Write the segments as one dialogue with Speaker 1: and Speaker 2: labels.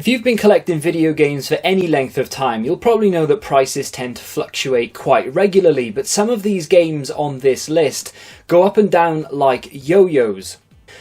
Speaker 1: If you've been collecting video games for any length of time, you'll probably know that prices tend to fluctuate quite regularly, but some of these games on this list go up and down like yo-yos.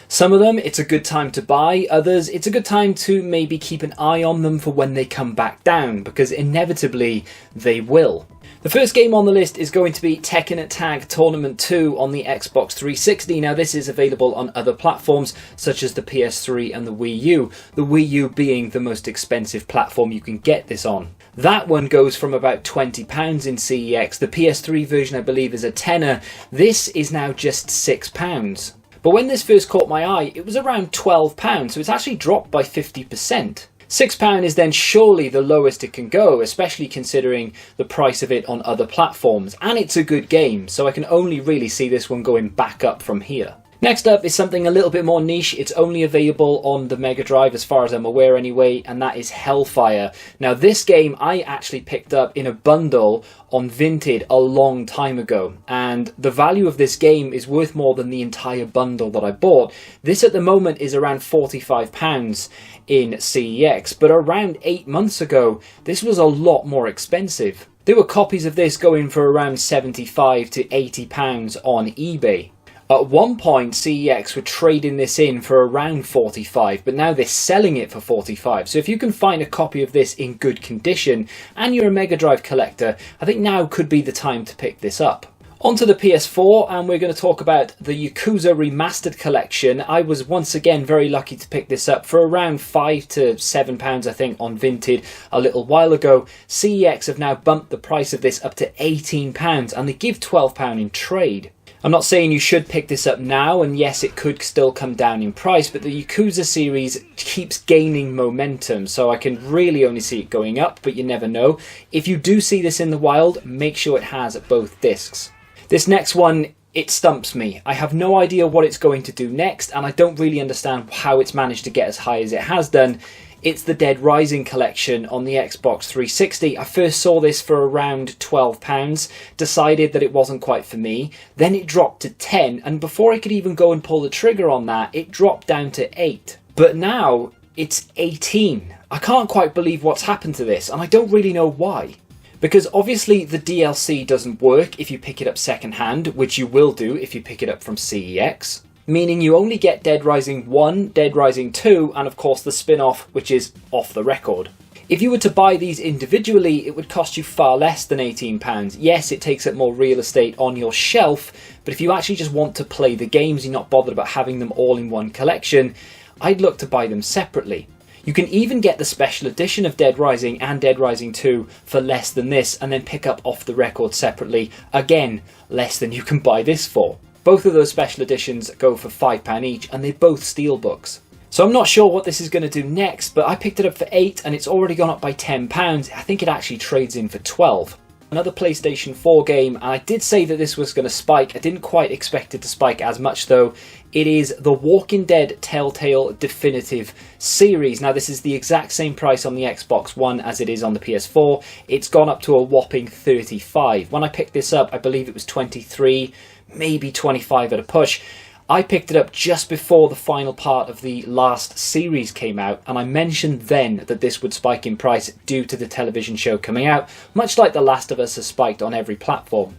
Speaker 1: Some of them it's a good time to buy, others it's a good time to maybe keep an eye on them for when they come back down, because inevitably they will. The first game on the list is going to be Tekken Tag Tournament 2 on the Xbox 360. Now this is available on other platforms such as the PS3 and the Wii U. The Wii U being the most expensive platform you can get this on. That one goes from about £20 in CEX. The PS3 version I believe is a tenner. This is now just £6. But when this first caught my eye, it was around £12, so it's actually dropped by 50%. £6 is then surely the lowest it can go, especially considering the price of it on other platforms. And it's a good game, so I can only really see this one going back up from here. Next up is something a little bit more niche. It's only available on the Mega Drive as far as I'm aware anyway, and that is Hellfire. Now this game I actually picked up in a bundle on Vinted a long time ago, and the value of this game is worth more than the entire bundle that I bought. This at the moment is around £45 in CEX, but around 8 months ago this was a lot more expensive. There were copies of this going for around £75 to £80 on eBay. At one point, CEX were trading this in for around £45, but now they're selling it for £45. So if you can find a copy of this in good condition and you're a Mega Drive collector, I think now could be the time to pick this up. Onto the PS4, and we're going to talk about the Yakuza Remastered collection. I was once again very lucky to pick this up for around £5 to £7 I think on Vinted a little while ago. CEX have now bumped the price of this up to £18 and they give £12 in trade. I'm not saying you should pick this up now, and yes, it could still come down in price, but the Yakuza series keeps gaining momentum, so I can really only see it going up, but you never know. If you do see this in the wild, make sure it has both discs. This next one, it stumps me. I have no idea what it's going to do next, and I don't really understand how it's managed to get as high as it has done. It's the Dead Rising collection on the Xbox 360. I first saw this for around £12, decided that it wasn't quite for me. Then it dropped to 10, and before I could even go and pull the trigger on that, it dropped down to 8. But now it's 18. I can't quite believe what's happened to this, and I don't really know why. Because obviously the DLC doesn't work if you pick it up secondhand, which you will do if you pick it up from CEX. Meaning you only get Dead Rising 1, Dead Rising 2, and of course the spin-off, which is Off the Record. If you were to buy these individually, it would cost you far less than £18. Yes, it takes up more real estate on your shelf, but if you actually just want to play the games, you're not bothered about having them all in one collection, I'd look to buy them separately. You can even get the special edition of Dead Rising and Dead Rising 2 for less than this, and then pick up Off the Record separately. Again, less than you can buy this for. Both of those special editions go for £5 each, and they're both steelbooks. So I'm not sure what this is going to do next, but I picked it up for £8 and it's already gone up by £10. I think it actually trades in for £12. Another PlayStation 4 game, and I did say that this was going to spike. I didn't quite expect it to spike as much though. It is the Walking Dead Telltale Definitive Series. Now this is the exact same price on the Xbox One as it is on the PS4. It's gone up to a whopping £35. When I picked this up, I believe it was £23, maybe £25 at a push. I picked it up just before the final part of the last series came out, and I mentioned then that this would spike in price due to the television show coming out, much like The Last of Us has spiked on every platform.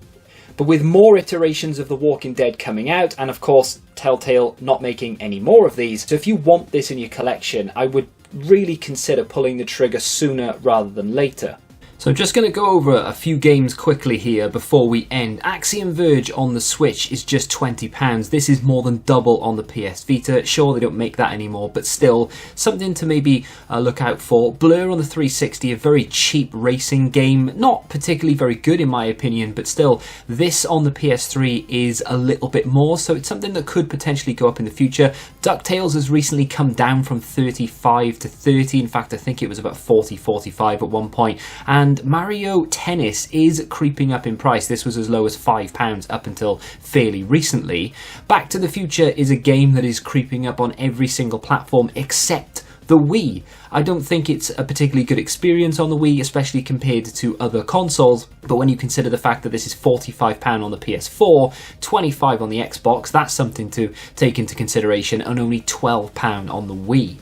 Speaker 1: But with more iterations of The Walking Dead coming out, and of course Telltale not making any more of these, so if you want this in your collection, I would really consider pulling the trigger sooner rather than later. So I'm just going to go over a few games quickly here before we end. Axiom Verge on the Switch is just £20. This is more than double on the PS Vita. Sure, they don't make that anymore, but still something to maybe look out for. Blur on the 360, a very cheap racing game. Not particularly very good in my opinion, but still, this on the PS3 is a little bit more, so it's something that could potentially go up in the future. DuckTales has recently come down from 35 to 30. In fact, I think it was about 40, 45 at one point. And Mario Tennis is creeping up in price. This was as low as £5 up until fairly recently. Back to the Future is a game that is creeping up on every single platform except the Wii. I don't think it's a particularly good experience on the Wii, especially compared to other consoles, but when you consider the fact that this is £45 on the PS4, £25 on the Xbox, that's something to take into consideration, and only £12 on the Wii.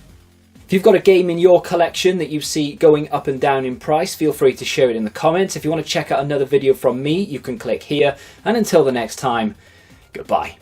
Speaker 1: If you've got a game in your collection that you see going up and down in price, feel free to share it in the comments. If you want to check out another video from me, you can click here. And until the next time, goodbye.